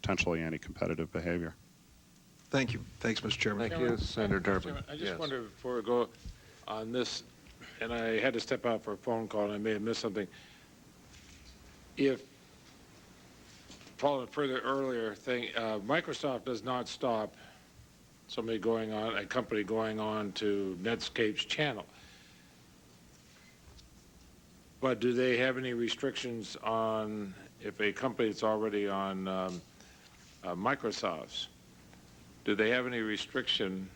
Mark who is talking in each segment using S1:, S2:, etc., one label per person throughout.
S1: potentially anti-competitive behavior.
S2: Thank you. Thanks, Mr. Chairman.
S3: Thank you, Senator Durbin.
S4: I just
S3: Yes.
S4: wonder before we go on this, and I had to step out for a phone call and I may have missed something. If, following further earlier thing, Microsoft does not stop somebody going on, a company going on to Netscape's channel. But do they have any restrictions on if a company that's already on Microsoft's, do they have any restriction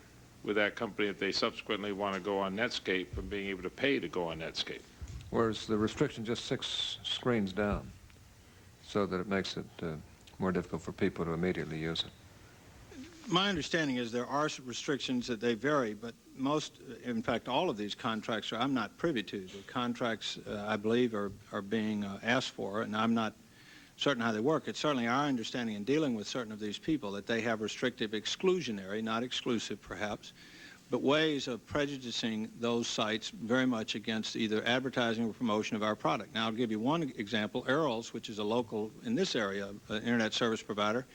S4: with that company if they subsequently want to go on Netscape from being able to pay to go on Netscape?
S3: Whereas the restriction just 6 screens down, so that it makes it more difficult for people to immediately use it.
S5: My understanding is there are restrictions that they vary, but most, in fact, all of these contracts I'm not privy to. The contracts, I believe, are being asked for, and I'm not certain how they work. It's certainly our understanding in dealing with certain of these people that they have restrictive exclusionary, not exclusive perhaps, but ways of prejudicing those sites very much against either advertising or promotion of our product. Now, I'll give you one example. Earls, which is a local, in this area, internet service provider,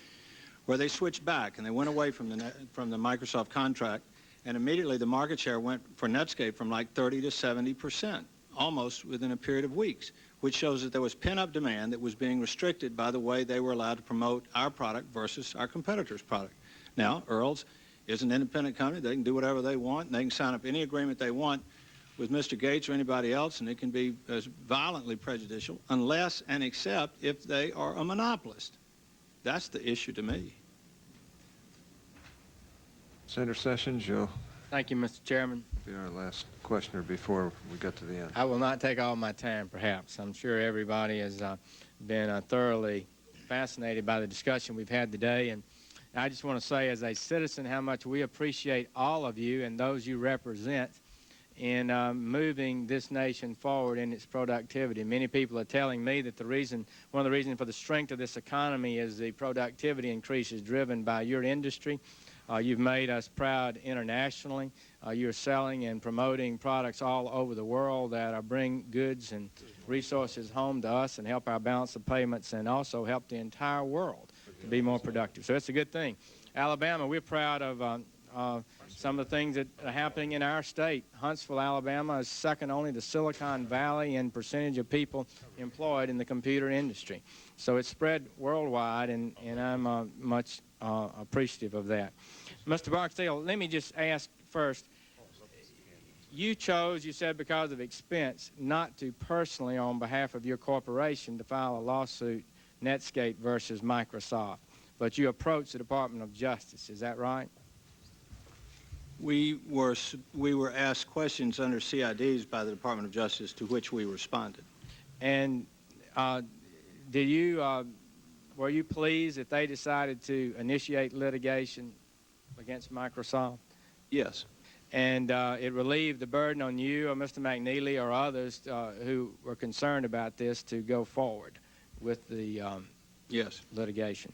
S5: where they switched back and they went away from the Microsoft contract, and immediately the market share went for Netscape from like 30 to 70%, almost within a period of weeks, which shows that there was pent-up demand that was being restricted by the way they were allowed to promote our product versus our competitors' product. Now, Earls is an independent company. They can do whatever they want, and they can sign up any agreement they want with Mr. Gates or anybody else, and it can be as violently prejudicial unless and except if they are a monopolist. That's the issue to me.
S3: Senator Sessions, you'll
S6: Thank you, Mr. Chairman.
S3: be our last questioner before we get to the end.
S6: I will not take all my time, perhaps. I'm sure everybody has been thoroughly fascinated by the discussion we've had today, and I just want to say as a citizen how much we appreciate all of you and those you represent in moving this nation forward in its productivity. Many people are telling me that one of the reasons for the strength of this economy is the productivity increases driven by your industry. You've made us proud internationally. You're selling and promoting products all over the world that bring goods and resources home to us and help our balance of payments and also help the entire world to be more productive. So it's a good thing. Alabama, we're proud of some of the things that are happening in our state. Huntsville, Alabama is second only to Silicon Valley in percentage of people employed in the computer industry. So it's spread worldwide, and I'm much appreciative of that. Mr. Barksdale, let me just ask first, you chose, you said because of expense, not to personally, on behalf of your corporation, to file a lawsuit, Netscape versus Microsoft, but you approached the Department of Justice. Is that right?
S5: We were asked questions under CIDs by the Department of Justice to which we responded.
S6: And were you pleased that they decided to initiate litigation against Microsoft?
S5: Yes.
S6: And it relieved the burden on you or Mr. McNeely or others who were concerned about this to go forward with the
S5: yes.
S6: litigation.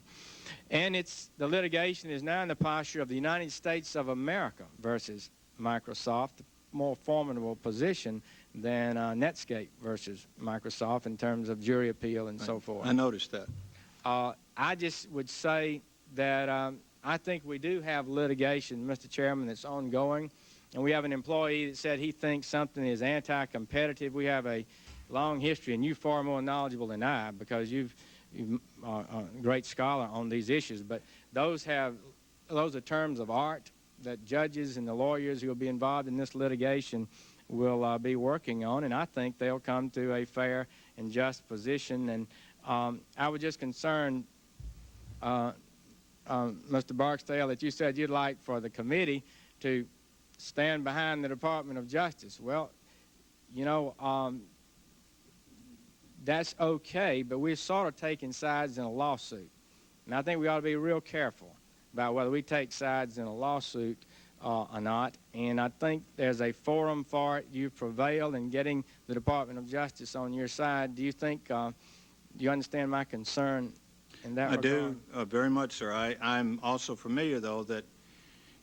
S6: And the litigation is now in the posture of the United States of America versus Microsoft, a more formidable position than Netscape versus Microsoft in terms of jury appeal and so forth.
S5: I noticed that.
S6: I just would say that I think we do have litigation, Mr. Chairman, that's ongoing. And we have an employee that said he thinks something is anti-competitive. We have a long history, and you're far more knowledgeable than I because you're a great scholar on these issues. But those are terms of art that judges and the lawyers who will be involved in this litigation will be working on, and I think they'll come to a fair and just position. And I was just concerned, Mr. Barksdale, that you said you'd like for the committee to stand behind the Department of Justice. Well, you know, that's okay, but we're sort of taking sides in a lawsuit. And I think we ought to be real careful about whether we take sides in a lawsuit or not. And I think there's a forum for it. You've prevailed in getting the Department of Justice on your side. Do you think, do you understand my concern in that regard?
S5: I do, very much, sir. I'm also familiar, though, that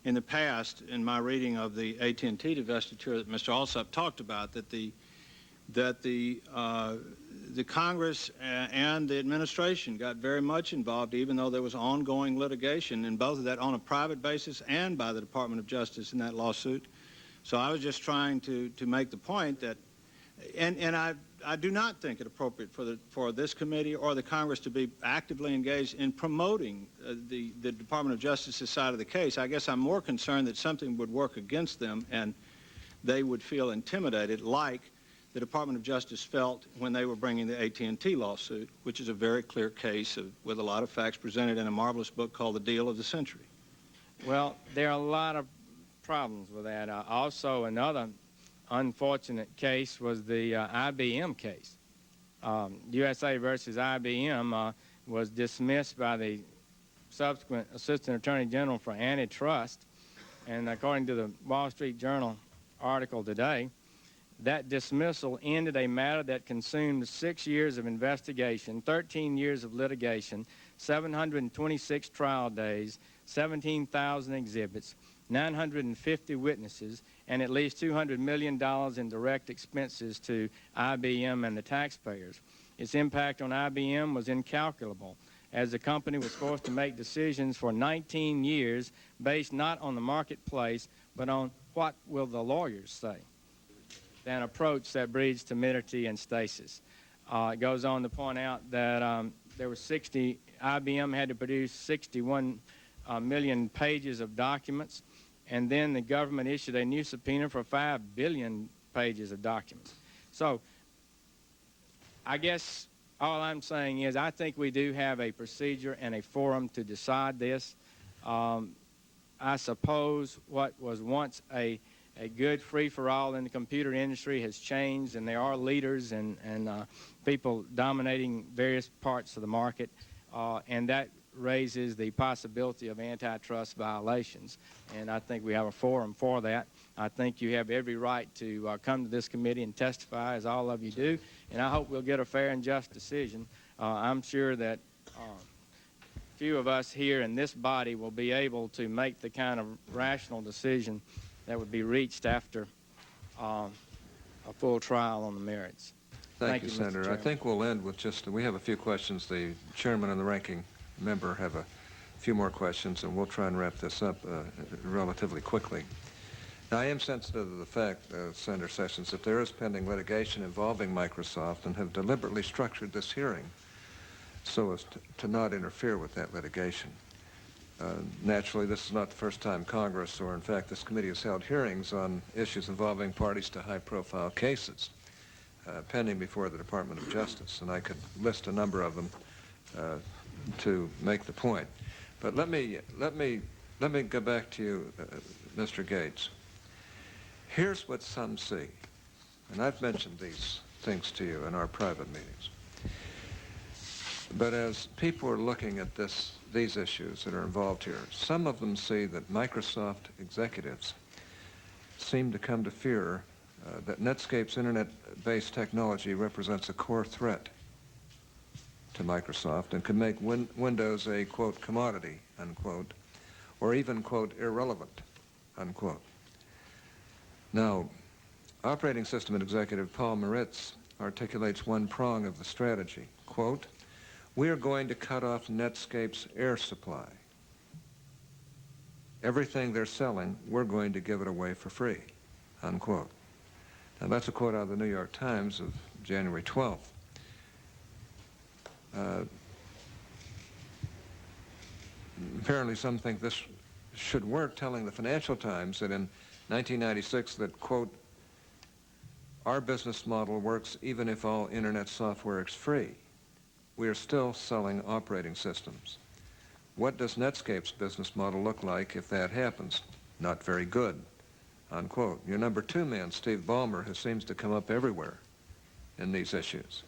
S5: in the past, in my reading of the AT&T divestiture that Mr. Alsop talked about, that the that the Congress and the administration got very much involved, even though there was ongoing litigation, and both of that on a private basis and by the Department of Justice in that lawsuit. So I was just trying to make the point that, and I do not think it appropriate for this committee or the Congress to be actively engaged in promoting the Department of Justice's side of the case. I guess I'm more concerned that something would work against them and they would feel intimidated, like the Department of Justice felt when they were bringing the AT&T lawsuit, which is a very clear case with a lot of facts presented in a marvelous book called The Deal of the Century.
S6: Well, there are a lot of problems with that. Also, another unfortunate case was the IBM case. USA versus IBM was dismissed by the subsequent Assistant Attorney General for Antitrust, and according to the Wall Street Journal article today, that dismissal ended a matter that consumed 6 years of investigation, 13 years of litigation, 726 trial days, 17,000 exhibits, 950 witnesses, and at least $200 million in direct expenses to IBM and the taxpayers. Its impact on IBM was incalculable, as the company was forced to make decisions for 19 years based not on the marketplace, but on what will the lawyers say, an approach that breeds timidity and stasis. It goes on to point out that IBM had to produce 61 million pages of documents, and then the government issued a new subpoena for 5 billion pages of documents. So I guess all I'm saying is I think we do have a procedure and a forum to decide this. I suppose what was once a good free-for-all in the computer industry has changed, and there are leaders and people dominating various parts of the market, and that raises the possibility of antitrust violations. And I think we have a forum for that. I think you have every right to come to this committee and testify, as all of you do, and I hope we'll get a fair and just decision. I'm sure that few of us here in this body will be able to make the kind of rational decision that would be reached after a full trial on the merits.
S3: Thank you,
S6: Mr.
S3: Senator. I
S6: Chairman.
S3: think we'll end with we have a few questions. The chairman and the ranking member have a few more questions, and we'll try and wrap this up relatively quickly. Now, I am sensitive to the fact, Senator Sessions, that there is pending litigation involving Microsoft and have deliberately structured this hearing so as to not interfere with that litigation. Naturally, this is not the first time Congress, or in fact this committee, has held hearings on issues involving parties to high-profile cases pending before the Department of Justice, and I could list a number of them to make the point. But let me go back to you, Mr. Gates. Here's what some see, and I've mentioned these things to you in our private meetings. But as people are looking at these issues that are involved here, some of them see that Microsoft executives seem to come to fear that Netscape's internet-based technology represents a core threat to Microsoft and could make Windows a, quote, commodity, unquote, or even, quote, irrelevant, unquote. Now, operating system executive Paul Maritz articulates one prong of the strategy, quote, "We are going to cut off Netscape's air supply. Everything they're selling, we're going to give it away for free," unquote. Now, that's a quote out of the New York Times of January 12th. Apparently, some think this should work, telling the Financial Times that in 1996 that, quote, "Our business model works even if all internet software is free. We are still selling operating systems. What does Netscape's business model look like if that happens? Not very good," unquote. Your number two man, Steve Ballmer, who seems to come up everywhere in these issues,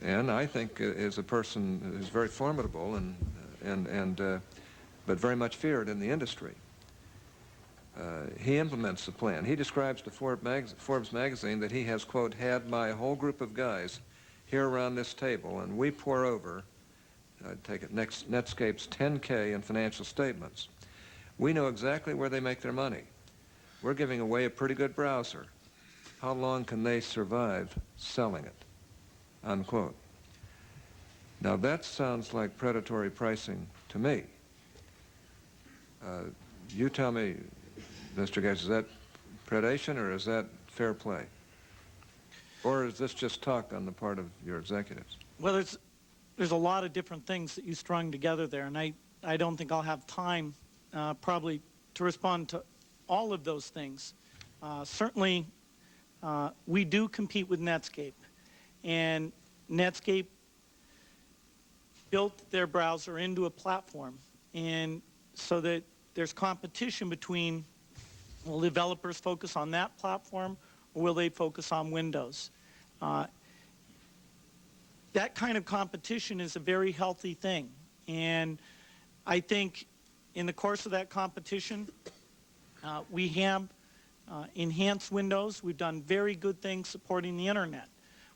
S3: and I think is a person who's very formidable but very much feared in the industry. He implements the plan. He describes to Forbes magazine that he has, quote, "had my whole group of guys here around this table, and we pour over, take it, Netscape's 10K in financial statements. We know exactly where they make their money. We're giving away a pretty good browser," how long can they survive selling it, unquote. Now that sounds like predatory pricing to me. You tell me, Mr. Gates, is that predation or is that fair play? Or is this just talk on the part of your executives?
S7: Well, there's a lot of different things that you strung together there, and I don't think I'll have time probably to respond to all of those things. Certainly, we do compete with Netscape, and Netscape built their browser into a platform, and so that there's competition between, will developers focus on that platform or will they focus on Windows? That kind of competition is a very healthy thing, and I think in the course of that competition, we have enhanced Windows. We've done very good things supporting the Internet.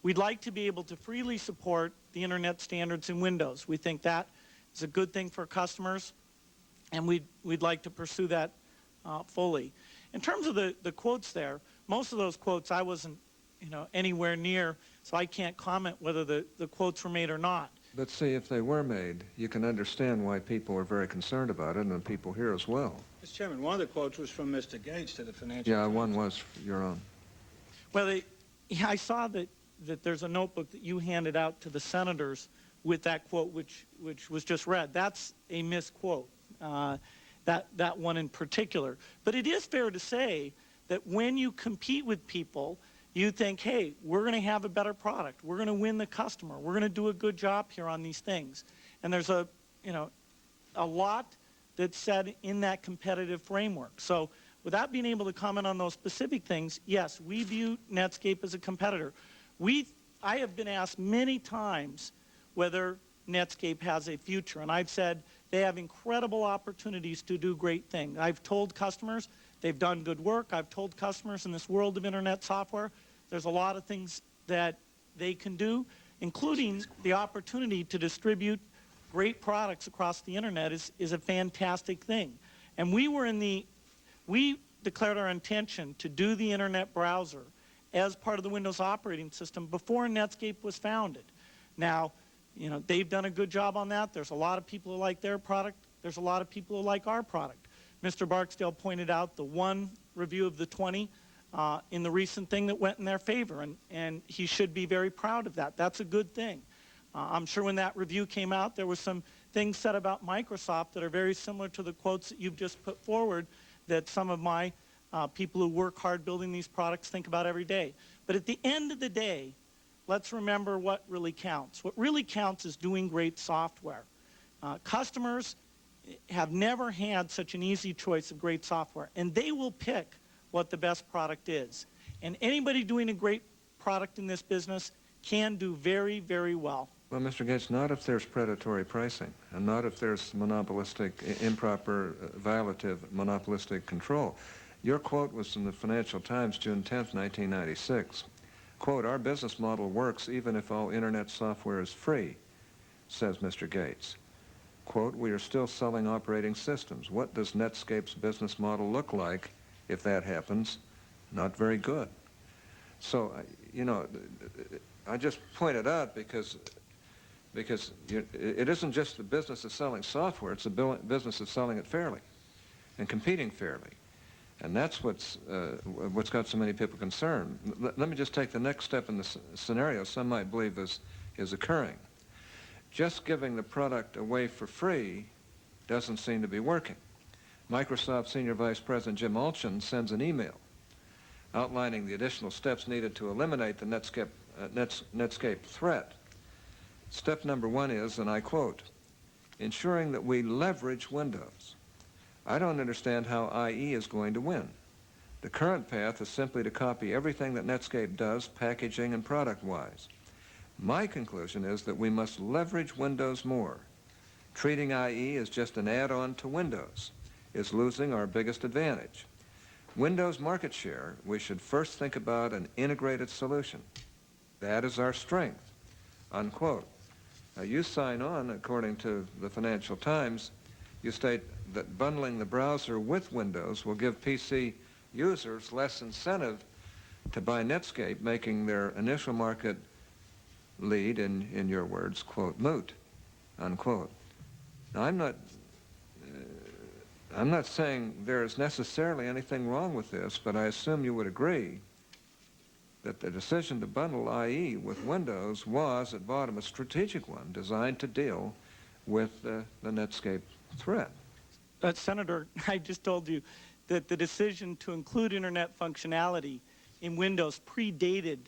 S7: We'd like to be able to freely support the Internet standards in Windows. We think that is a good thing for customers, and we'd like to pursue that fully. In terms of the quotes there, most of those quotes I wasn't anywhere near, so I can't comment whether the quotes were made or not.
S3: But see, if they were made, you can understand why people are very concerned about it, and people here as well.
S5: Mr. Chairman, one of the quotes was from Mr. Gates to the Financial
S3: Yeah,
S5: Times.
S3: one was your own.
S7: Well, I saw that there's a notebook that you handed out to the senators with that quote, which was just read. That's a misquote, that one in particular. But it is fair to say that when you compete with people, you think, hey, we're going to have a better product. We're going to win the customer. We're going to do a good job here on these things. And there's a lot that's said in that competitive framework. So without being able to comment on those specific things, yes, we view Netscape as a competitor. I have been asked many times whether Netscape has a future, and I've said they have incredible opportunities to do great things. I've told customers they've done good work. I've told customers in this world of Internet software there's a lot of things that they can do, including the opportunity to distribute great products across the Internet is a fantastic thing. And we declared our intention to do the Internet browser as part of the Windows operating system before Netscape was founded. Now, they've done a good job on that. There's a lot of people who like their product. There's a lot of people who like our product. Mr. Barksdale pointed out the one review of the 20 in the recent thing that went in their favor, and he should be very proud of that. That's a good thing. I'm sure when that review came out, there was some things said about Microsoft that are very similar to the quotes that you've just put forward that some of my people who work hard building these products think about every day. But at the end of the day, let's remember what really counts. What really counts is doing great software. Customers have never had such an easy choice of great software, and they will pick what the best product is. And anybody doing a great product in this business can do very, very well.
S3: Well, Mr. Gates, not if there's predatory pricing, and not if there's monopolistic, improper, violative, monopolistic control. Your quote was from the Financial Times, June 10th, 1996. Quote, "Our business model works even if all Internet software is free," says Mr. Gates. Quote, "We are still selling operating systems. What does Netscape's business model look like if that happens? Not very good." So, I just pointed out because it isn't just the business of selling software, it's the business of selling it fairly and competing fairly. And that's what's got so many people concerned. Let me just take the next step in the scenario some might believe is occurring. Just giving the product away for free doesn't seem to be working. Microsoft Senior Vice President Jim Allchin sends an email outlining the additional steps needed to eliminate the Netscape threat. Step number 1 is, and I quote, "ensuring that we leverage Windows. I don't understand how IE is going to win. The current path is simply to copy everything that Netscape does, packaging and product-wise. My conclusion is that we must leverage Windows more. Treating IE as just an add-on to Windows is losing our biggest advantage. Windows market share, we should first think about an integrated solution. That is our strength," unquote. Now, you sign on, according to the Financial Times, you state that bundling the browser with Windows will give PC users less incentive to buy Netscape, making their initial market lead, in your words, quote, moot, unquote. Now, I'm not saying there is necessarily anything wrong with this, but I assume you would agree that the decision to bundle IE with Windows was, at bottom, a strategic one designed to deal with the Netscape threat.
S7: Senator, I just told you that the decision to include Internet functionality in Windows predated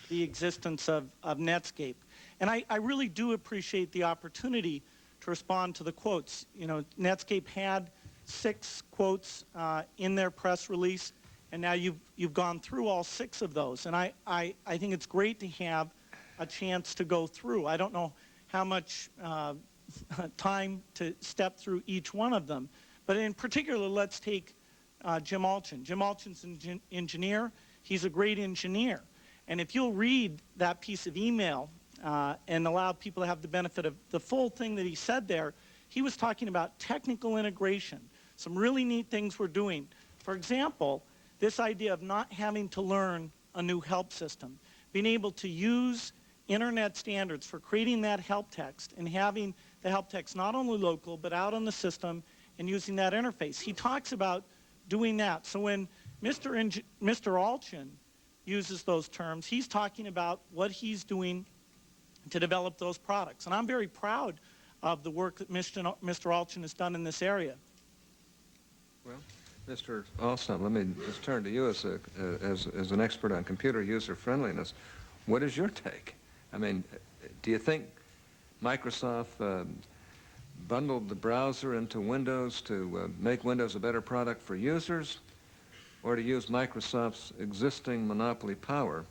S7: the existence of Netscape. And I really do appreciate the opportunity to respond to the quotes. You know, Netscape had 6 quotes in their press release, and now you've gone through all 6 of those. And I think it's great to have a chance to go through. I don't know how much time to step through each one of them, but in particular, let's take Jim Allchin. Jim Allchin's an engineer. He's a great engineer. And if you'll read that piece of email and allow people to have the benefit of the full thing that he said there, he was talking about technical integration, some really neat things we're doing. For example, this idea of not having to learn a new help system, being able to use Internet standards for creating that help text and having the help text not only local but out on the system and using that interface. He talks about doing that. So when Mr. Allchin uses those terms, he's talking about what he's doing to develop those products. And I'm very proud of the work that Mr. Allchin has done in this area.
S3: Well, Mr. Alston, let me just turn to you as an expert on computer user friendliness. What is your take? I mean, do you think Microsoft bundled the browser into Windows to make Windows a better product for users, or to use Microsoft's existing monopoly power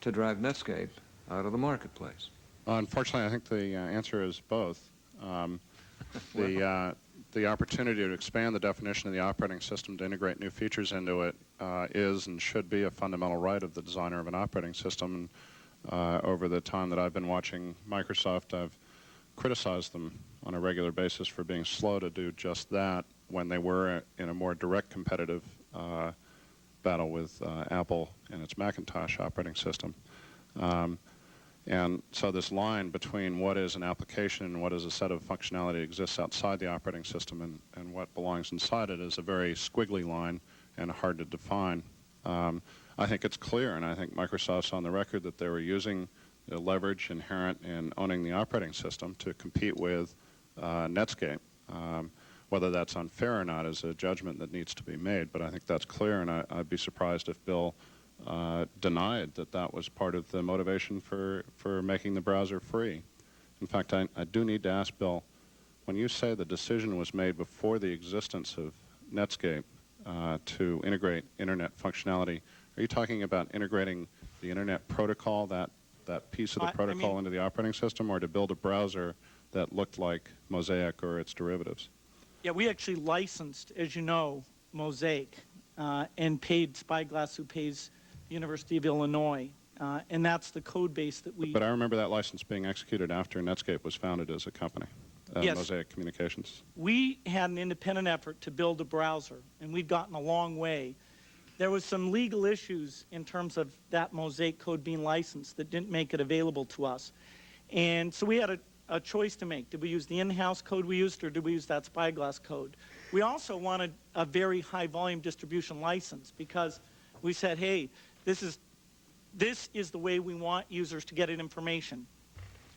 S3: to drive Netscape out of the marketplace?
S1: Unfortunately, I think the answer is both. The opportunity to expand the definition of the operating system to integrate new features into it is and should be a fundamental right of the designer of an operating system. And over the time that I've been watching Microsoft, I've criticized them on a regular basis for being slow to do just that when they were in a more direct competitive battle with Apple and its Macintosh operating system. And so this line between what is an application and what is a set of functionality that exists outside the operating system and what belongs inside it is a very squiggly line and hard to define. I think it's clear, and I think Microsoft's on the record, that they were using the leverage inherent in owning the operating system to compete with Netscape. Whether that's unfair or not is a judgment that needs to be made, but I think that's clear, and I'd be surprised if Bill denied that that was part of the motivation for making the browser free. In fact, I do need to ask Bill, when you say the decision was made before the existence of Netscape to integrate Internet functionality, are you talking about integrating the Internet protocol, that piece of the protocol, into the operating system, or to build a browser that looked like Mosaic or its derivatives?
S7: Yeah, we actually licensed, as you know, Mosaic and paid Spyglass, who pays the University of Illinois. And that's the code base that we...
S1: But I remember that license being executed after Netscape was founded as a company,
S7: yes.
S1: Mosaic Communications.
S7: We had an independent effort to build a browser, and we've gotten a long way. There was some legal issues in terms of that Mosaic code being licensed that didn't make it available to us. And so we had a choice to make. Did we use the in-house code we used, or did we use that Spyglass code? We also wanted a very high volume distribution license because we said, hey, this is the way we want users to get information.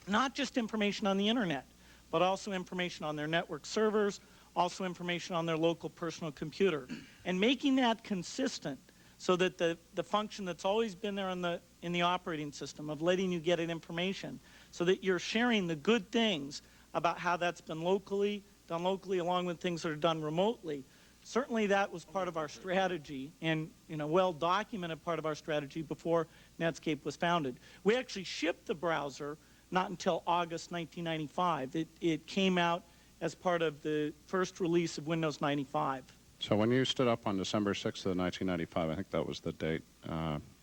S7: Not just information on the internet, but also information on their network servers, also information on their local personal computer. And making that consistent so that the function that's always been there in the operating system of letting you get information, so that you're sharing the good things about how that's been done locally along with things that are done remotely. Certainly that was part of our strategy, and well-documented part of our strategy before Netscape was founded. We actually shipped the browser not until August 1995. It came out as part of the first release of Windows 95.
S1: So when you stood up on December 6th of 1995, I think that was the date,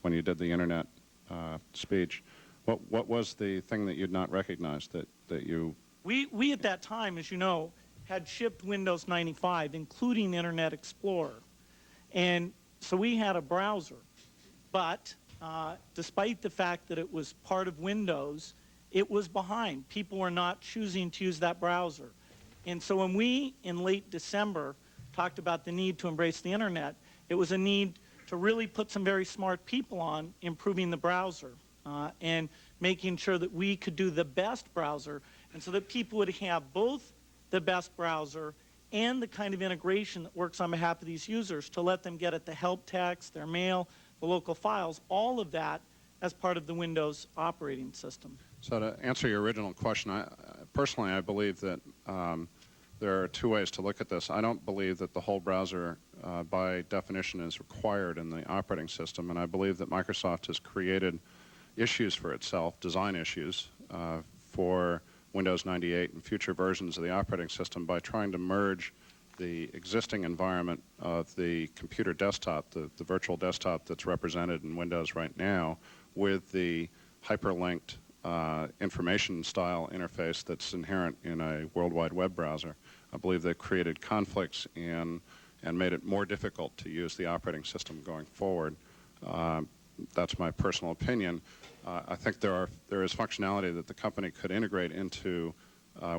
S1: when you did the Internet speech, what was the thing that you'd not recognized that you...
S7: We at that time, as you know, had shipped Windows 95, including Internet Explorer. And so we had a browser But despite the fact that it was part of Windows, it was behind. People were not choosing to use that browser. And so when we, in late December, talked about the need to embrace the internet, it was a need to really put some very smart people on improving the browser and making sure that we could do the best browser, and so that people would have both the best browser and the kind of integration that works on behalf of these users to let them get at the help text, their mail, the local files, all of that as part of the Windows operating system.
S1: So to answer your original question, personally, I believe that there are two ways to look at this. I don't believe that the whole browser, by definition, is required in the operating system, and I believe that Microsoft has created issues for itself, design issues, for Windows 98 and future versions of the operating system by trying to merge the existing environment of the computer desktop, the virtual desktop that's represented in Windows right now, with the hyperlinked information style interface that's inherent in a World Wide Web browser. I believe they've created conflicts and made it more difficult to use the operating system going forward. That's my personal opinion. I think there is functionality that the company could integrate into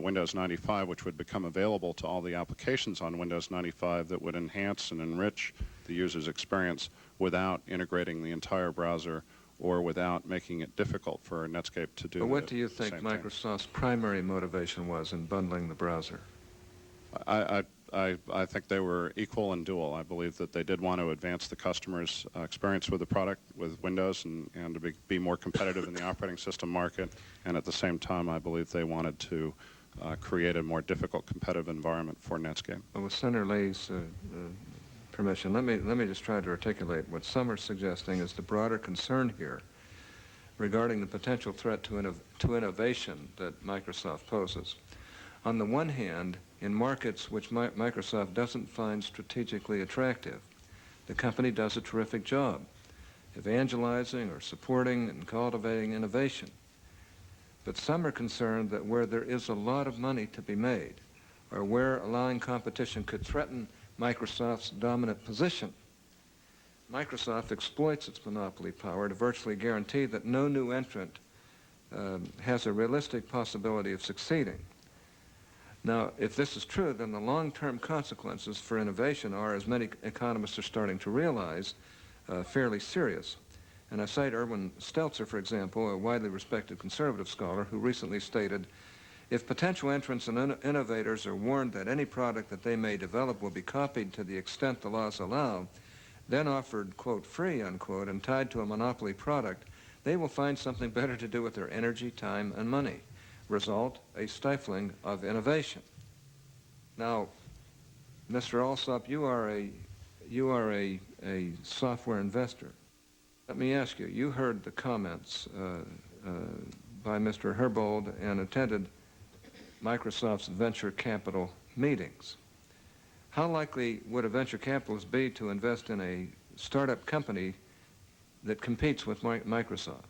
S1: Windows 95, which would become available to all the applications on Windows 95 that would enhance and enrich the user's experience without integrating the entire browser or without making it difficult for Netscape to do.
S3: But what do you think
S1: same thing.
S3: Microsoft's primary motivation was in bundling the browser?
S1: I think they were equal and dual. I believe that they did want to advance the customer's experience with the product, with Windows, and to be more competitive in the operating system market. And at the same time, I believe they wanted to create a more difficult competitive environment for Netscape.
S3: Well, with Senator Lee's permission, let me just try to articulate what some are suggesting is the broader concern here regarding the potential threat to innovation that Microsoft poses. On the one hand, in markets which Microsoft doesn't find strategically attractive, the company does a terrific job evangelizing or supporting and cultivating innovation. But some are concerned that where there is a lot of money to be made, or where allowing competition could threaten Microsoft's dominant position, Microsoft exploits its monopoly power to virtually guarantee that no new entrant has a realistic possibility of succeeding. Now, if this is true, then the long-term consequences for innovation are, as many economists are starting to realize, fairly serious. And I cite Erwin Stelzer, for example, a widely respected conservative scholar, who recently stated, if potential entrants and innovators are warned that any product that they may develop will be copied to the extent the laws allow, then offered, quote, free, unquote, and tied to a monopoly product, they will find something better to do with their energy, time, and money. Result, a stifling of innovation. Now, Mr. Alsop, you are a software investor. Let me ask you, you heard the comments by Mr. Herbold and attended Microsoft's venture capital meetings. How likely would a venture capitalist be to invest in a startup company that competes with Microsoft?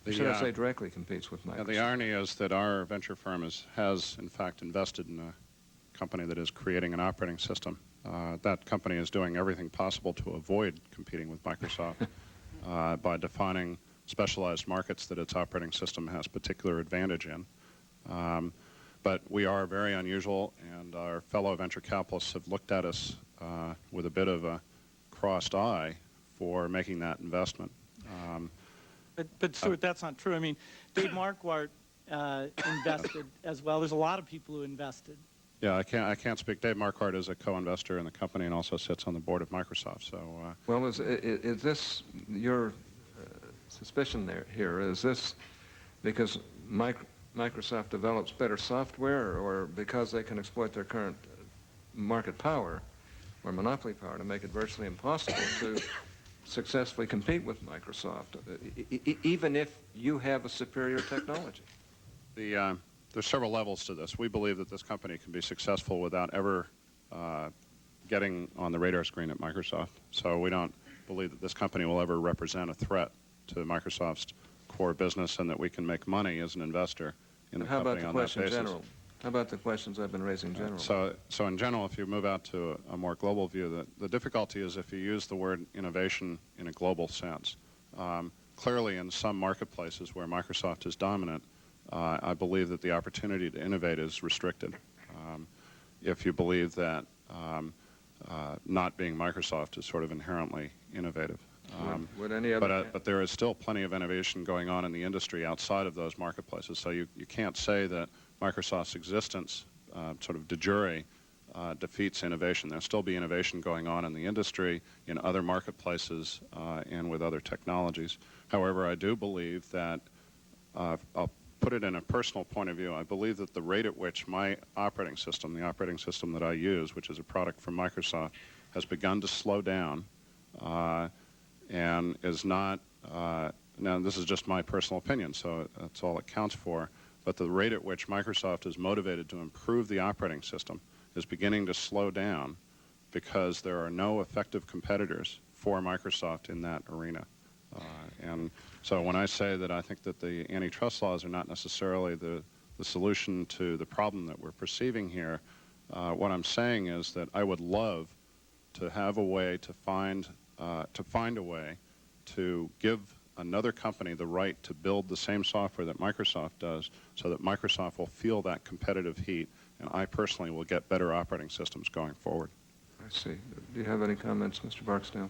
S3: Should I say directly competes with Microsoft?
S1: The irony is that our venture firm has, in fact, invested in a company that is creating an operating system. That company is doing everything possible to avoid competing with Microsoft by defining specialized markets that its operating system has particular advantage in. But we are very unusual, and our fellow venture capitalists have looked at us with a bit of a crossed eye for making that investment.
S7: But Stuart, that's not true. I mean, Dave Marquardt invested as well. There's a lot of people who invested.
S1: Yeah, I can't speak. Dave Marquardt is a co-investor in the company and also sits on the board of Microsoft. So,
S3: well, is this your suspicion here? Is this because Microsoft develops better software, or because they can exploit their current market power or monopoly power to make it virtually impossible to successfully compete with Microsoft, even if you have a superior technology?
S1: There's several levels to this. We believe that this company can be successful without ever getting on the radar screen at Microsoft. So we don't believe that this company will ever represent a threat to Microsoft's core business, and that we can make money as an investor in the company on that basis.
S3: How about the questions I've been raising generally?
S1: So in general, if you move out to a more global view, the difficulty is if you use the word innovation in a global sense. Clearly, in some marketplaces where Microsoft is dominant, I believe that the opportunity to innovate is restricted. If you believe that not being Microsoft is sort of inherently innovative.
S3: Would any other...
S1: But there is still plenty of innovation going on in the industry outside of those marketplaces. So you can't say that Microsoft's existence, sort of de jure, defeats innovation. There'll still be innovation going on in the industry, in other marketplaces, and with other technologies. However, I do believe that, I'll put it in a personal point of view, I believe that the rate at which my operating system, the operating system that I use, which is a product from Microsoft, has begun to slow down and is not, now this is just my personal opinion, so that's all it counts for, but the rate at which Microsoft is motivated to improve the operating system is beginning to slow down because there are no effective competitors for Microsoft in that arena. And so when I say that I think that the antitrust laws are not necessarily the solution to the problem that we're perceiving here, what I'm saying is that I would love to have a way to find a way to give another company the right to build the same software that Microsoft does so that Microsoft will feel that competitive heat, and I personally will get better operating systems going forward.
S3: I see. Do you have any comments, Mr. Barksdale?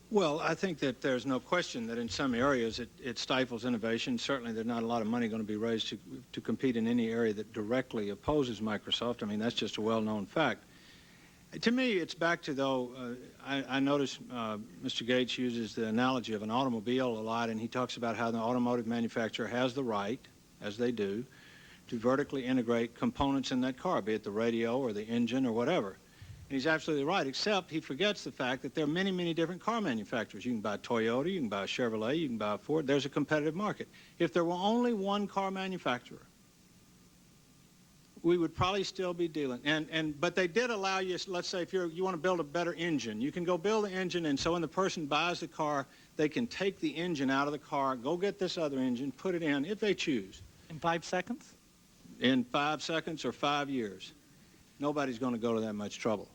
S5: Well, I think that there's no question that in some areas it stifles innovation. Certainly there's not a lot of money going to be raised to compete in any area that directly opposes Microsoft. I mean, that's just a well-known fact. To me, it's back to, though, I notice Mr. Gates uses the analogy of an automobile a lot, and he talks about how the automotive manufacturer has the right, as they do, to vertically integrate components in that car, be it the radio or the engine or whatever. And he's absolutely right, except he forgets the fact that there are many, many different car manufacturers. You can buy a Toyota, you can buy a Chevrolet, you can buy a Ford. There's a competitive market. If there were only one car manufacturer, we would probably still be dealing. But they did allow you, let's say if you want to build a better engine, you can go build the engine, and so when the person buys the car, they can take the engine out of the car, go get this other engine, put it in, if they choose.
S7: In 5 seconds?
S5: In 5 seconds or 5 years. Nobody's going to go to that much trouble.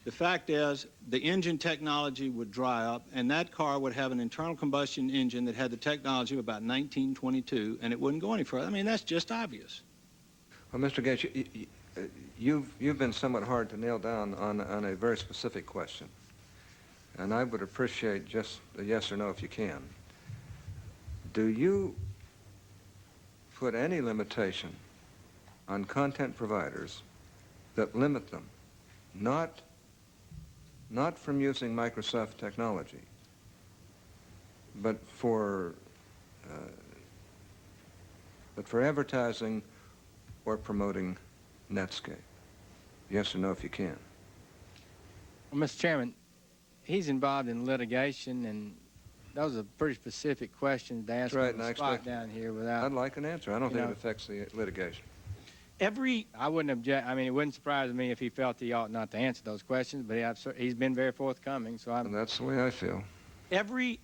S5: The fact is, the engine technology would dry up, and that car would have an internal combustion engine that had the technology of about 1922, and it wouldn't go any further. I mean, that's just obvious.
S3: Well, Mr. Gates, you've been somewhat hard to nail down on a very specific question, and I would appreciate just a yes or no if you can. Do you put any limitation on content providers that limit them, not from using Microsoft technology, but for advertising or promoting Netscape? Yes or no if you can.
S6: Well, Mr. Chairman, he's involved in litigation, and those are pretty specific questions to ask
S3: That's right,
S6: on
S3: and I
S6: the spot
S3: expect-
S6: down here without...
S3: I'd like an answer. I don't
S6: You
S3: think
S6: know-
S3: it affects the litigation.
S6: I wouldn't object. I mean, it wouldn't surprise me if he felt he ought not to answer those questions, but he's been very forthcoming, so
S3: And that's the way I feel.
S7: Every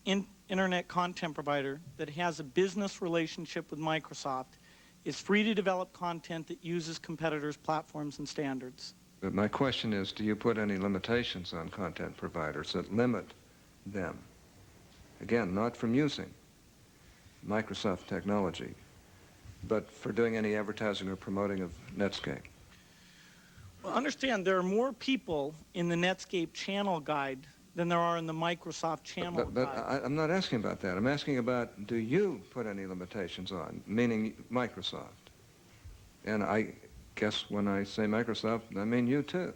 S7: internet content provider that has a business relationship with Microsoft is free to develop content that uses competitors' platforms and standards.
S3: But my question is, do you put any limitations on content providers that limit them? Again, not from using Microsoft technology, but for doing any advertising or promoting of Netscape.
S7: Well, understand, there are more people in the Netscape channel guide than there are in the Microsoft channel
S3: But
S7: guide.
S3: I'm not asking about that. I'm asking about, do you put any limitations on, meaning Microsoft? And I guess when I say Microsoft, I mean you too.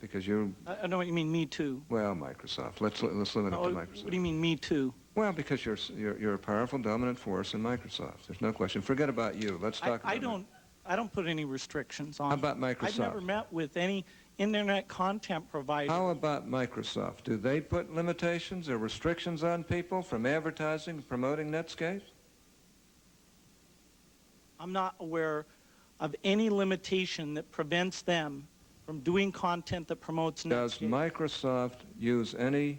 S3: Because you're,
S7: I know what you mean, me too.
S3: well, Microsoft. Let's limit it to
S7: Oh,
S3: Microsoft.
S7: what do you mean, me too?
S3: Well, because you're a powerful, dominant force in Microsoft. There's no question. Forget about you. Let's talk about
S7: I don't put any restrictions on.
S3: How about Microsoft?
S7: I've never met with any internet content provider.
S3: How about Microsoft? Do they put limitations or restrictions on people from advertising and promoting Netscape?
S7: I'm not aware of any limitation that prevents them from doing content that promotes
S3: Does
S7: Netscape.
S3: Microsoft use any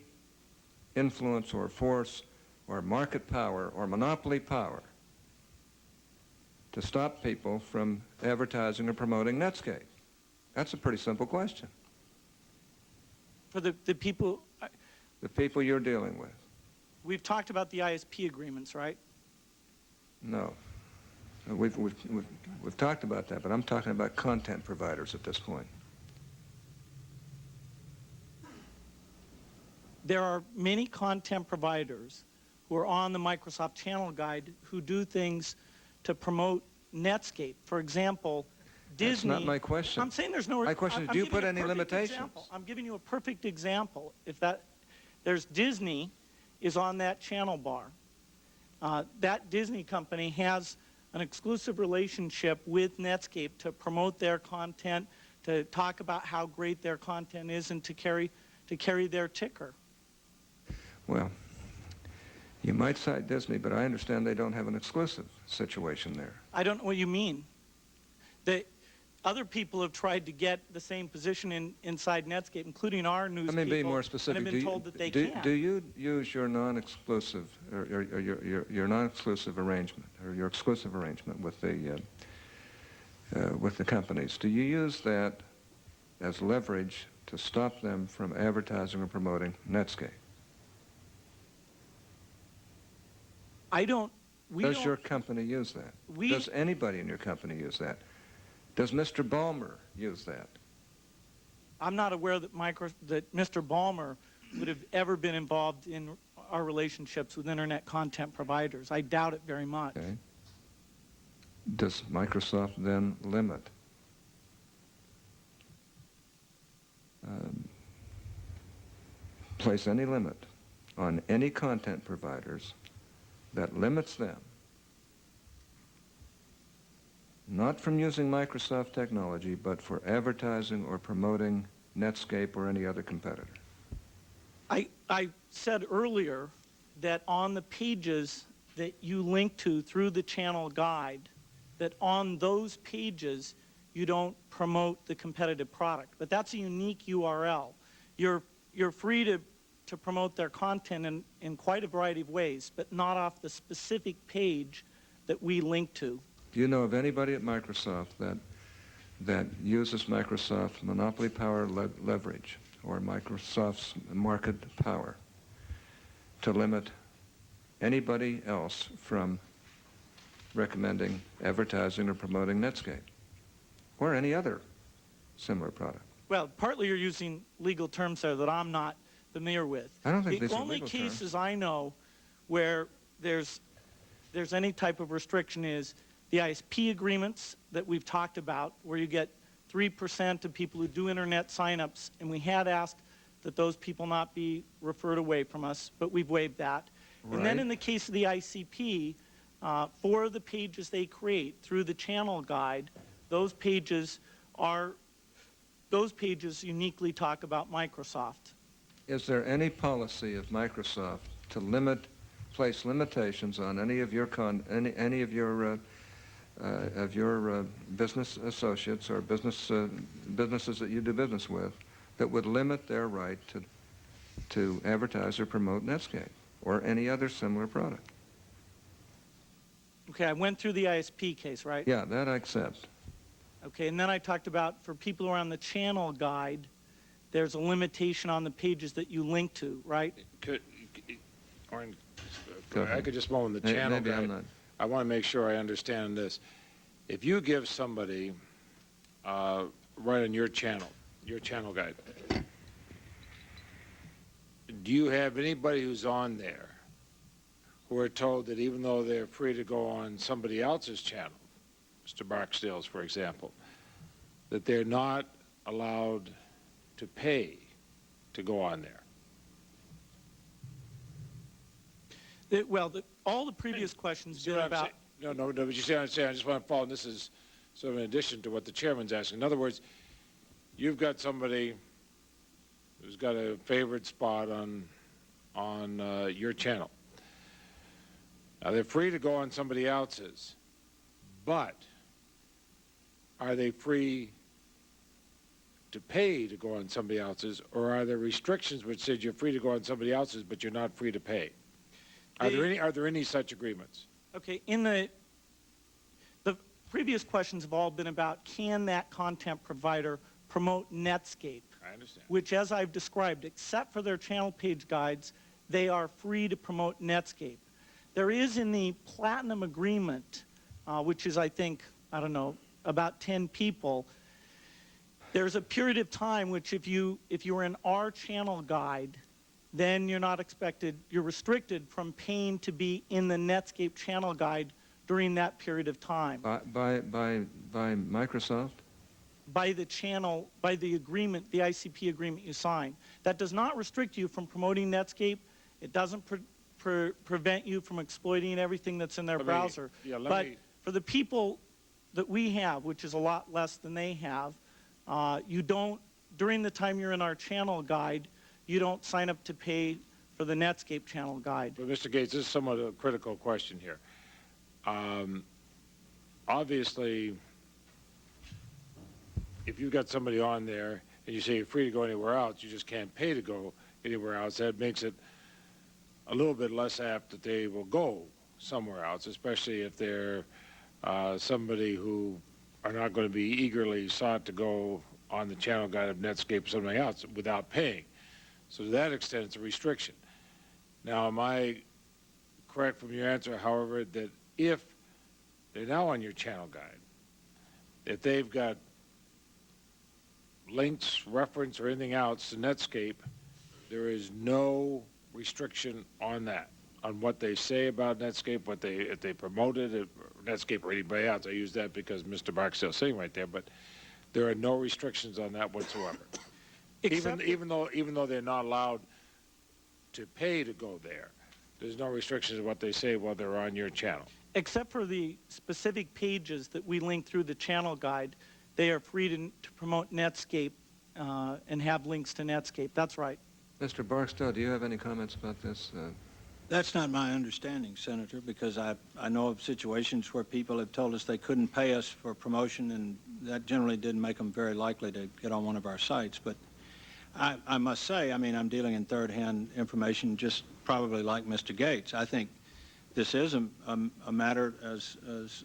S3: influence or force or market power or monopoly power to stop people from advertising or promoting Netscape? That's a pretty simple question.
S7: For the people,
S3: The people you're dealing with.
S7: we've talked about the ISP agreements, right?
S3: No. We've talked about that, but I'm talking about content providers at this point.
S7: There are many content providers who are on the Microsoft Channel Guide who do things to promote Netscape. For example, Disney.
S3: That's not my question.
S7: I'm saying there's no.
S3: My question is,
S7: I'm
S3: do you
S7: giving
S3: put
S7: a
S3: any
S7: perfect
S3: limitations?
S7: example. I'm giving you a perfect example. If that, there's Disney is on that channel bar. That Disney company has an exclusive relationship with Netscape to promote their content, to talk about how great their content is, and to carry their ticker.
S3: Well, you might cite Disney, but I understand they don't have an exclusive situation there.
S7: I don't know what you mean. Other people have tried to get the same position inside Netscape, including our news
S3: Let me
S7: people,
S3: be more specific.
S7: and have been told that they
S3: do,
S7: can't.
S3: do you use your non-exclusive or your non-exclusive arrangement or your exclusive arrangement with the companies? Do you use that as leverage to stop them from advertising or promoting Netscape? Does your company use that? Does anybody in your company use that? Does Mr. Ballmer use that?
S7: I'm not aware that Mr. Ballmer would have ever been involved in our relationships with internet content providers. I doubt it very much.
S3: Okay. Does Microsoft then limit place any limit on any content providers that limits them not from using Microsoft technology, but for advertising or promoting Netscape or any other competitor?
S7: I said earlier that on the pages that you link to through the channel guide, that on those pages you don't promote the competitive product. But that's a unique URL. You're free to promote their content in quite a variety of ways, but not off the specific page that we link to.
S3: Do you know of anybody at Microsoft that uses Microsoft's monopoly power leverage or Microsoft's market power to limit anybody else from recommending advertising or promoting Netscape or any other similar product?
S7: Well, partly you're using legal terms there that I'm not familiar with.
S3: I don't think
S7: the
S3: these are
S7: only
S3: legal
S7: cases I know where there's any type of restriction is the ISP agreements that we've talked about, where you get 3% of people who do internet signups, and we had asked that those people not be referred away from us, but we've waived that.
S3: Right.
S7: And then in the case of the ICP, for the pages they create through the channel guide, those pages uniquely talk about Microsoft.
S3: Is there any policy of Microsoft to place limitations on any of your business associates or businesses that you do business with that would limit their right to advertise or promote Netscape or any other similar product?
S7: Okay, I went through the ISP case, right?
S3: Yeah, that I accept.
S7: Okay, and then I talked about for people who are on the channel guide, there's a limitation on the pages that you link to, right?
S4: Orin,
S3: Go ahead.
S4: I could just moment the channel
S3: Maybe I'm
S4: guide.
S3: not.
S4: I want to make sure I understand this. If you give somebody right on your channel guide, do you have anybody who's on there who are told that even though they're free to go on somebody else's channel, Mr. Barksdale's, for example, that they're not allowed to pay to go on there?
S7: All the previous questions
S4: See
S7: been
S4: what I'm
S7: about.
S4: saying? No, but you see what I'm saying? I just want to follow, and this is sort of in addition to what the chairman's asking. In other words, you've got somebody who's got a favorite spot on your channel. Now, they're free to go on somebody else's, but are they free to pay to go on somebody else's, or are there restrictions which says you're free to go on somebody else's, but you're not free to pay? Are there any such agreements?
S7: Okay, previous questions have all been about, can that content provider promote Netscape?
S4: I understand.
S7: Which, as I've described, except for their channel page guides, they are free to promote Netscape. There is in the Platinum Agreement, which is, I think, I don't know, about 10 people, there's a period of time which if you're in our channel guide, then you're not expected, you're restricted from paying to be in the Netscape channel guide during that period of time.
S3: By Microsoft?
S7: By the channel, by the agreement, the ICP agreement you sign. That does not restrict you from promoting Netscape. It doesn't prevent you from exploiting everything that's in their browser. But for the people that we have, which is a lot less than they have, you don't, during the time you're in our channel guide, you don't sign up to pay for the Netscape channel guide.
S4: But Mr. Gates, this is somewhat a critical question here. Obviously, if you've got somebody on there and you say you're free to go anywhere else, you just can't pay to go anywhere else. That makes it a little bit less apt that they will go somewhere else, especially if they're somebody who are not going to be eagerly sought to go on the channel guide of Netscape or something else without paying. So to that extent, it's a restriction. Now, am I correct from your answer, however, that if they're now on your channel guide, if they've got links, reference, or anything else to Netscape, there is no restriction on that, on what they say about Netscape, if they promote it, Netscape or anybody else. I use that because Mr. Barksdale's sitting right there, but there are no restrictions on that whatsoever. Even though they're not allowed to pay to go there, there's no restrictions on what they say while they're on your channel.
S7: Except for the specific pages that we link through the channel guide, they are free to promote Netscape and have links to Netscape. That's right.
S3: Mr. Barksdale, do you have any comments about this?
S5: That's not my understanding, Senator, because I know of situations where people have told us they couldn't pay us for promotion, and that generally didn't make them very likely to get on one of our sites. But I must say, I mean, I'm dealing in third-hand information just probably like Mr. Gates. I think this is a matter, as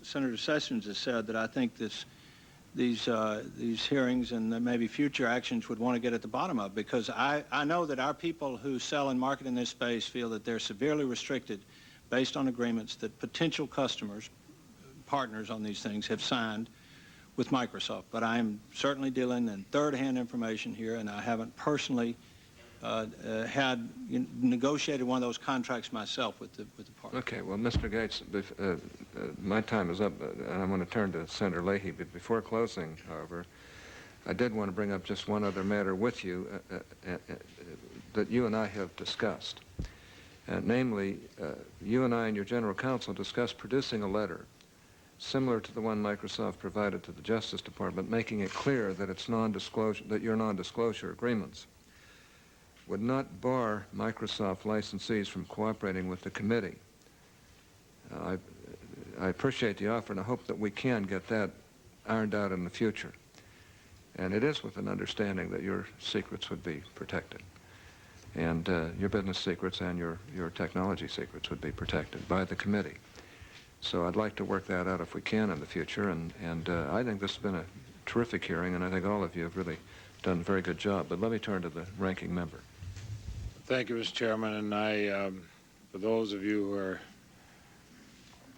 S5: Senator Sessions has said, that I think these hearings and maybe future actions would want to get at the bottom of, because I know that our people who sell and market in this space feel that they're severely restricted based on agreements that potential customers, partners on these things, have signed with Microsoft. But I am certainly dealing in third-hand information here, and I haven't personally negotiated one of those contracts myself with the partner.
S3: Okay, well, Mr. Gates, my time is up, and I'm going to turn to Senator Leahy. But before closing, however, I did want to bring up just one other matter with you that you and I have discussed. Namely, you and I and your general counsel discussed producing a letter similar to the one Microsoft provided to the Justice Department, making it clear that it's non-disclosure, that your non-disclosure agreements would not bar Microsoft licensees from cooperating with the committee. I appreciate the offer, and I hope that we can get that ironed out in the future. And it is with an understanding that your secrets would be protected, and your business secrets and your technology secrets would be protected by the committee. So I'd like to work that out if we can in the future, and I think this has been a terrific hearing, and I think all of you have really done a very good job. But let me turn to the ranking member.
S4: Thank you, Mr. Chairman, and I, for those of you who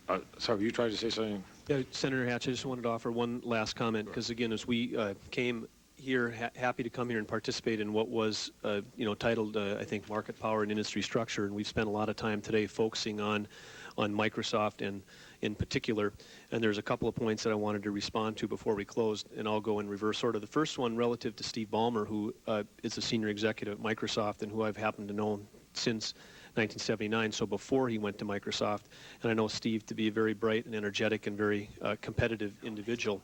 S4: are, sorry, you tried to say something?
S8: Yeah, Senator Hatch, I just wanted to offer one last comment, because again, as we came here, happy to come here and participate in what was, titled, I think, Market Power and Industry Structure, and we've spent a lot of time today focusing on Microsoft and in particular, and there's a couple of points that I wanted to respond to before we closed, and I'll go in reverse order. The first one relative to Steve Ballmer, who is a senior executive at Microsoft and who I've happened to know since 1979, so before he went to Microsoft, and I know Steve to be a very bright and energetic and very competitive individual,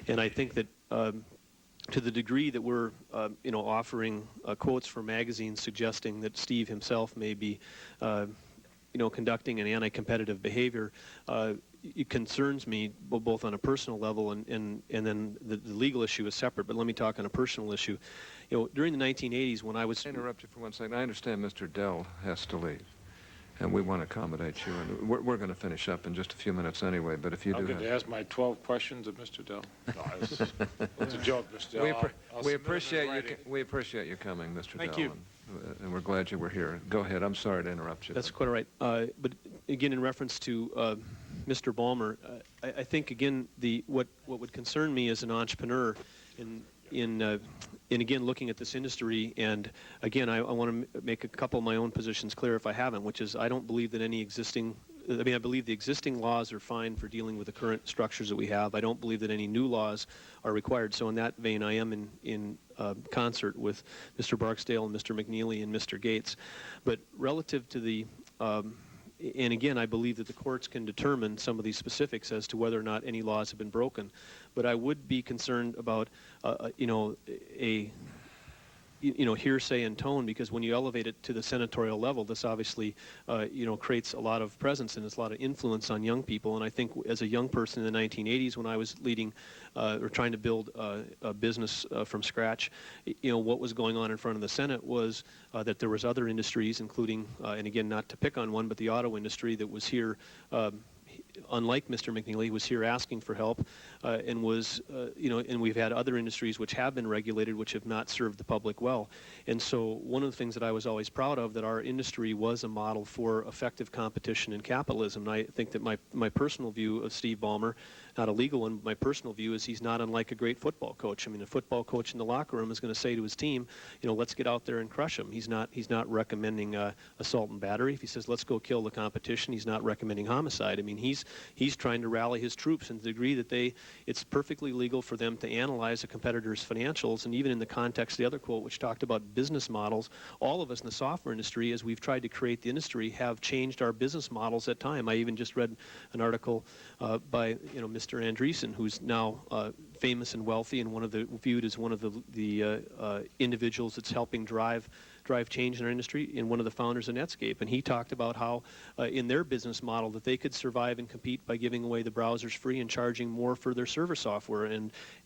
S8: and I think that to the degree that we're, offering quotes from magazines suggesting that Steve himself may be conducting an anti-competitive behavior, it concerns me both on a personal level and then the legal issue is separate, but let me talk on a personal issue. During the 1980s when I was...
S3: I'll interrupt you for 1 second. I understand Mr. Dell has to leave. and we want to accommodate you. And we're going to finish up in just a few minutes anyway, but if you
S4: I'm
S3: do
S4: going
S3: have...
S4: to ask my 12 questions of Mr. Dell. No, it's a joke, Mr. Dell.
S3: We,
S4: I'll
S3: we
S4: submit them in
S3: appreciate you.
S4: writing.
S3: We appreciate you coming, Mr.
S8: Thank
S3: Dell,
S8: you.
S3: and we're glad you were here. Go ahead. I'm sorry to interrupt you.
S8: That's quite all right. But again, in reference to Mr. Ballmer, I think again what would concern me as an entrepreneur in again looking at this industry, and again I want to make a couple of my own positions clear if I haven't, which is I don't believe that any existing. I mean, I believe the existing laws are fine for dealing with the current structures that we have. I don't believe that any new laws are required. So in that vein, I am in concert with Mr. Barksdale and Mr. McNeely and Mr. Gates. But relative to the, and again, I believe that the courts can determine some of these specifics as to whether or not any laws have been broken. But I would be concerned about, hearsay and tone, because when you elevate it to the senatorial level, this obviously, creates a lot of presence and there's a lot of influence on young people. And I think as a young person in the 1980s, when I was leading or trying to build a business from scratch, what was going on in front of the Senate was that there was other industries, including, and again, not to pick on one, but the auto industry that was here. Unlike Mr. McNeely, was here asking for help, and was, and we've had other industries which have been regulated, which have not served the public well. And so one of the things that I was always proud of, that our industry was a model for effective competition and capitalism. And I think that my personal view of Steve Ballmer, not a legal one, but my personal view is he's not unlike a great football coach. I mean, a football coach in the locker room is going to say to his team, let's get out there and crush them. He's not recommending assault and battery. If he says, let's go kill the competition, he's not recommending homicide. I mean, he's trying to rally his troops, and to the degree that it's perfectly legal for them to analyze a competitor's financials. And even in the context of the other quote, which talked about business models, all of us in the software industry, as we've tried to create the industry, have changed our business models at time. I even just read an article by Mr. Andreessen, who's now famous and wealthy, and viewed as one of the individuals that's helping drive change in our industry, and one of the founders of Netscape. And he talked about how in their business model that they could survive and compete by giving away the browsers free and charging more for their server software.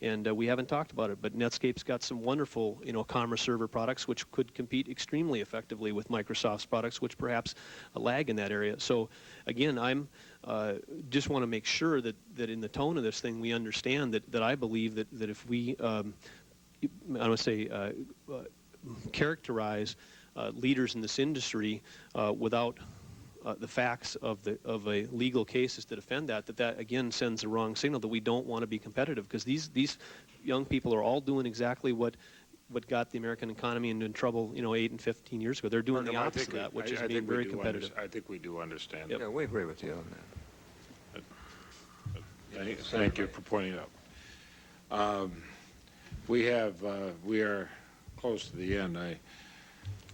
S8: And we haven't talked about it, but Netscape's got some wonderful commerce server products which could compete extremely effectively with Microsoft's products, which perhaps lag in that area. So again, I'm just want to make sure that in the tone of this thing we understand that I believe that if we I would say characterize leaders in this industry without the facts of a legal cases to defend that again sends the wrong signal, that we don't want to be competitive, because these young people are all doing exactly what got the American economy into trouble 8 and 15 years ago. They're doing the opposite of that, which is being very competitive.
S4: I think we do understand.
S3: Yeah, we agree with you on that.
S4: Thank you for pointing it out. We are close to the end. I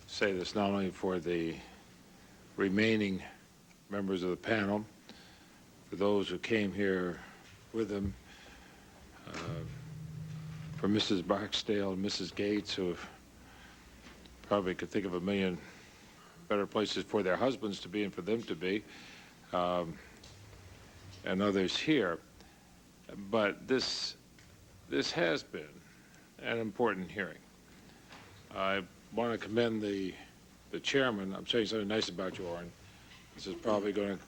S4: say this not only for the remaining members of the panel, for those who came here with them, for Mrs. Barksdale and Mrs. Gates, who probably could think of a million better places for their husbands to be and for them to be, and others here. But this has been an important hearing. I want to commend the chairman. I'm saying something nice about you, Orrin. This is probably going to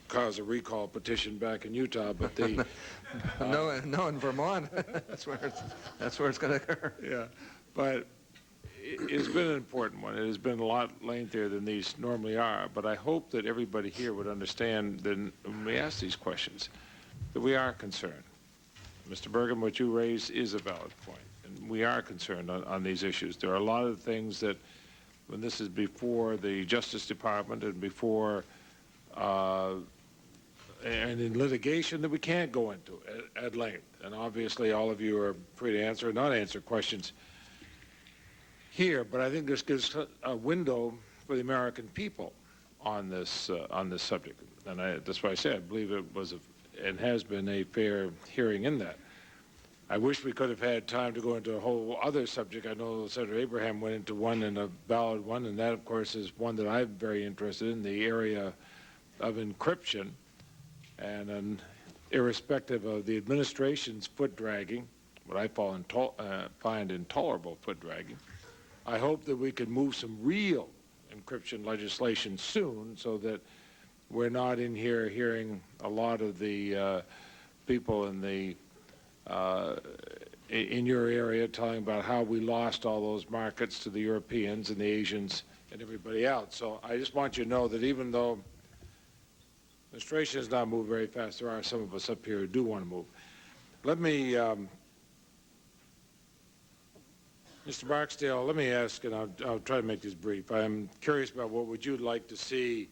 S4: cause a recall petition back in Utah, but the
S3: no, in Vermont, that's where it's going to occur.
S4: Yeah, but it's been an important one. It has been a lot lengthier than these normally are, but I hope that everybody here would understand that when we ask these questions, that we are concerned. Mr. Burgum, what you raised is a valid point, and we are concerned on these issues. There are a lot of things that, when this is before the Justice Department and before and in litigation, that we can't go into at length. And obviously all of you are free to answer or not answer questions here, but I think this gives a window for the American people on this subject. And that's why I say I believe it was and has been a fair hearing in that. I wish we could have had time to go into a whole other subject. I know Senator Abraham went into one, and a valid one, and that, of course, is one that I'm very interested in, the area of encryption. And irrespective of the administration's foot-dragging, what I find intolerable foot-dragging, I hope that we can move some real encryption legislation soon, so that we're not in here hearing a lot of the people in your area talking about how we lost all those markets to the Europeans and the Asians and everybody else. So I just want you to know that even though administration has not moved very fast, there are some of us up here who do want to move. Let me, Mr. Barksdale, let me ask, and I'll try to make this brief. I'm curious about what would you like to see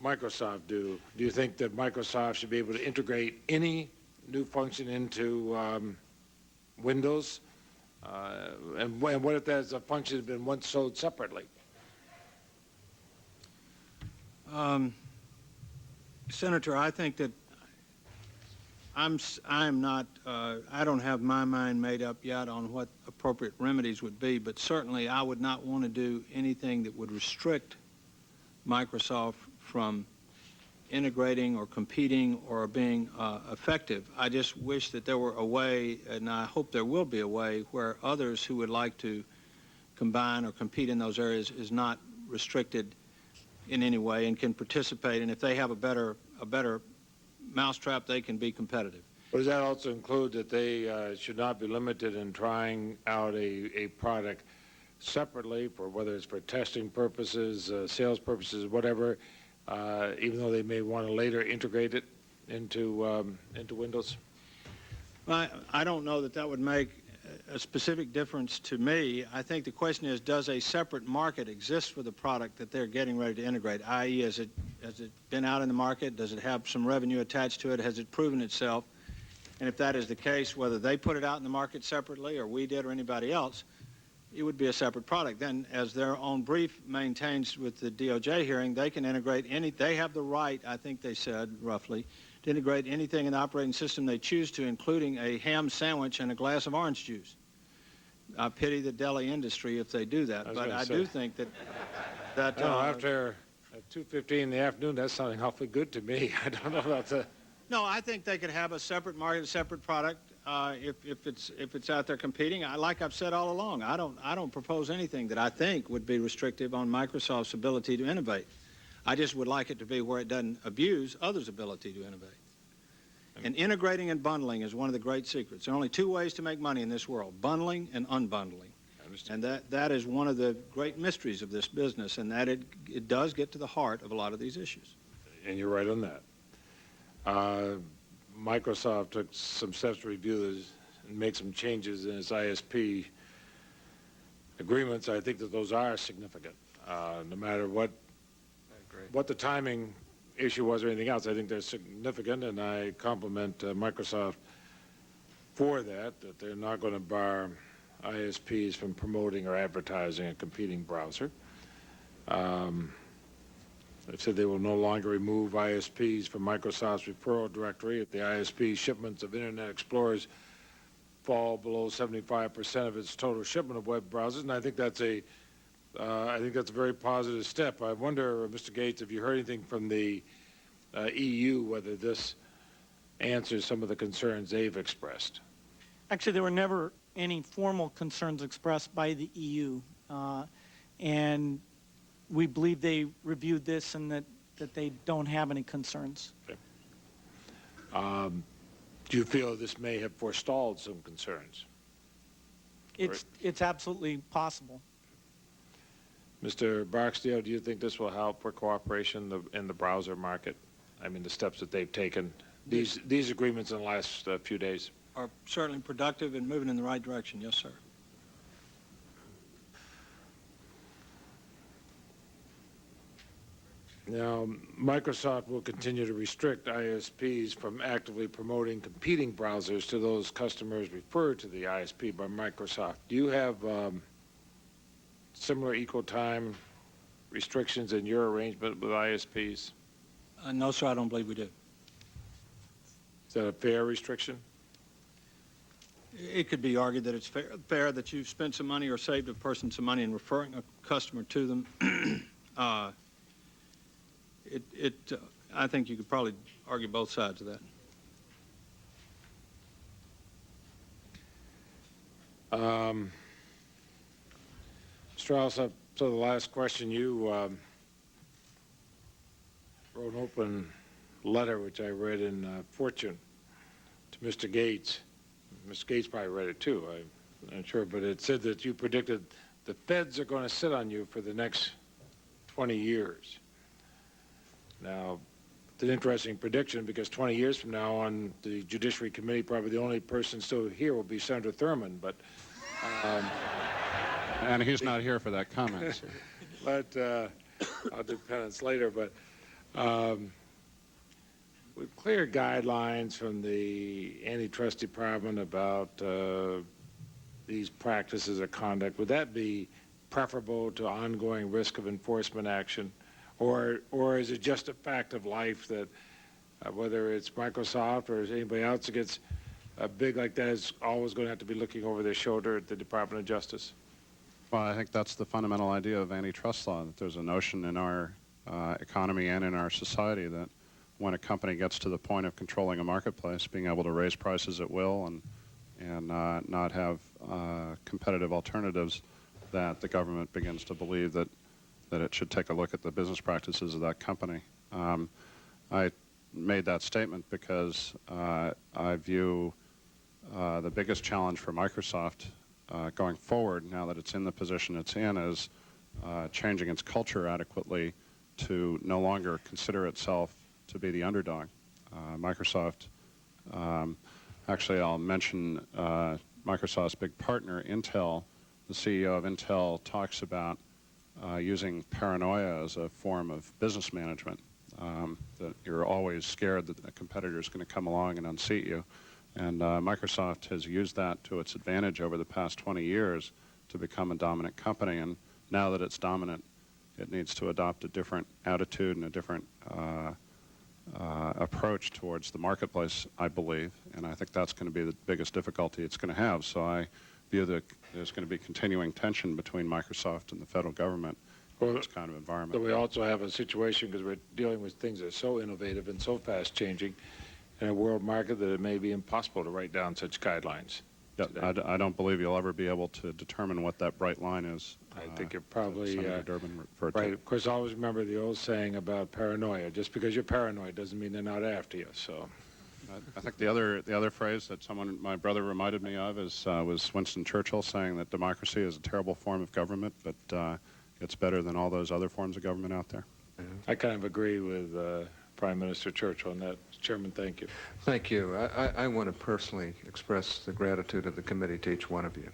S4: Microsoft do? Do you think that Microsoft should be able to integrate any new function into Windows? And what if that's a function that has been once sold separately?
S5: Senator, I think that I'm not, I don't have my mind made up yet on what appropriate remedies would be, but certainly I would not want to do anything that would restrict Microsoft from integrating or competing or being effective. I just wish that there were a way, and I hope there will be a way, where others who would like to combine or compete in those areas is not restricted in any way and can participate. And if they have a better mousetrap, they can be competitive.
S4: But does that also include that they should not be limited in trying out a product separately, for whether it's for testing purposes, sales purposes, whatever, even though they may want to later integrate it into Windows?
S5: I don't know that that would make a specific difference to me. I think the question is, does a separate market exist for the product that they're getting ready to integrate, i.e., has it been out in the market? Does it have some revenue attached to it? Has it proven itself? And if that is the case, whether they put it out in the market separately or we did or anybody else, it would be a separate product. Then, as their own brief maintains with the DOJ hearing, they can integrate they have the right, I think they said, roughly, to integrate anything in the operating system they choose to, including a ham sandwich and a glass of orange juice. I pity the deli industry if they do that, but I do think that
S4: after 2:15 in the afternoon, that's sounding awfully good to me. I don't know about that.
S5: No, I think they could have a separate market, a separate product, if it's out there competing. Like I've said all along, I don't propose anything that I think would be restrictive on Microsoft's ability to innovate. I just would like it to be where it doesn't abuse others' ability to innovate. And integrating and bundling is one of the great secrets. There are only two ways to make money in this world: bundling and unbundling. And that is one of the great mysteries of this business, and that it does get to the heart of a lot of these issues.
S4: And you're right on that. Microsoft took some steps to review this and make some changes in its ISP agreements. I think that those are significant, no matter what the timing issue was or anything else. I think they're significant, and I compliment Microsoft for that they're not going to bar ISPs from promoting or advertising a competing browser. They've said they will no longer remove ISPs from Microsoft's referral directory if the ISP shipments of Internet Explorers fall below 75% of its total shipment of web browsers, and I think that's a very positive step. I wonder, Mr. Gates, if you heard anything from the EU, whether this answers some of the concerns they've expressed.
S7: Actually, there were never any formal concerns expressed by the EU, and we believe they reviewed this and that they don't have any concerns.
S4: Okay. Do you feel this may have forestalled some concerns?
S7: It's absolutely possible.
S4: Mr. Barksdale, do you think this will help for cooperation in the browser market? I mean, the steps that they've taken, these agreements in the last few days?
S5: Are certainly productive and moving in the right direction. Yes, sir.
S4: Now, Microsoft will continue to restrict ISPs from actively promoting competing browsers to those customers referred to the ISP by Microsoft. Do you have similar equal time restrictions in your arrangement with ISPs?
S5: No, sir, I don't believe we do.
S4: Is that a fair restriction?
S5: It could be argued that it's fair that you've spent some money or saved a person some money in referring a customer to them. I think you could probably argue both sides of that.
S4: Mr. Strauss, So the last question, you wrote an open letter, which I read in Fortune, to Mr. Gates. Mr. Gates probably read it too, I'm not sure, but it said that you predicted the feds are going to sit on you for the next 20 years. Now, it's an interesting prediction because 20 years from now on the Judiciary Committee, probably the only person still here will be Senator Thurmond, but...
S1: And he's not here for that comment. So.
S4: But I'll do penance later, but with clear guidelines from the antitrust department about these practices of conduct, would that be preferable to ongoing risk of enforcement action? Or is it just a fact of life that whether it's Microsoft or anybody else that gets big like that is always going to have to be looking over their shoulder at the Department of Justice?
S1: Well, I think that's the fundamental idea of antitrust law, that there's a notion in our economy and in our society that when a company gets to the point of controlling a marketplace, being able to raise prices at will and not have competitive alternatives, that the government begins to believe that it should take a look at the business practices of that company. I made that statement because I view the biggest challenge for Microsoft going forward, now that it's in the position it's in, is changing its culture adequately to no longer consider itself to be the underdog. Microsoft, actually I'll mention Microsoft's big partner, Intel. The CEO of Intel talks about using paranoia as a form of business management, that you're always scared that a competitor is going to come along and unseat you. And Microsoft has used that to its advantage over the past 20 years to become a dominant company. And now that it's dominant, it needs to adopt a different attitude and a different approach towards the marketplace, I believe. And I think that's going to be the biggest difficulty it's going to have. So I view that there's going to be continuing tension between Microsoft and the federal government in this kind of environment.
S4: So we also have a situation, because we're dealing with things that are so innovative and so fast changing in a world market, that it may be impossible to write down such guidelines.
S1: Yeah, I don't believe you'll ever be able to determine what that bright line is.
S4: I think you're probably
S1: Senator Durbin referred
S4: right.
S1: to.
S4: Of course, always remember the old saying about paranoia. Just because you're paranoid doesn't mean they're not after you. So,
S1: I think the other phrase that my brother reminded me of was Winston Churchill saying that democracy is a terrible form of government, but it's better than all those other forms of government out there.
S4: I kind of agree with Prime Minister Churchill on that. Chairman, thank you.
S3: Thank you. I want to personally express the gratitude of the committee to each one of you.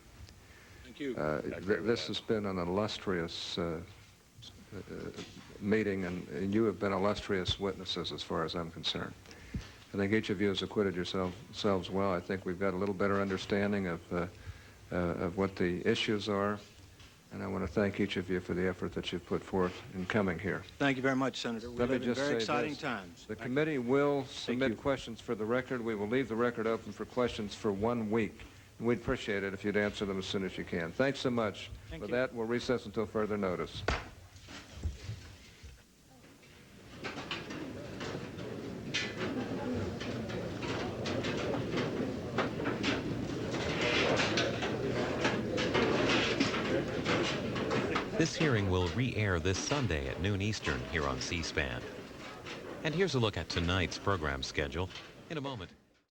S4: Thank you.
S3: This has been an illustrious meeting, and you have been illustrious witnesses as far as I'm concerned. I think each of you has acquitted yourselves well. I think we've got a little better understanding of what the issues are, and I want to thank each of you for the effort that you've put forth in coming here.
S5: Thank you very much, Senator. We
S3: Let me
S5: live in
S3: just
S5: very
S3: say
S5: exciting
S3: this.
S5: times.
S3: The committee will submit questions for the record. We will leave the record open for questions for 1 week. We'd appreciate it if you'd answer them as soon as you can. Thanks so much.
S5: Thank
S3: For
S5: you.
S3: that, we'll recess until further notice.
S9: This hearing will re-air this Sunday at noon Eastern here on C-SPAN. And here's a look at tonight's program schedule. In a moment.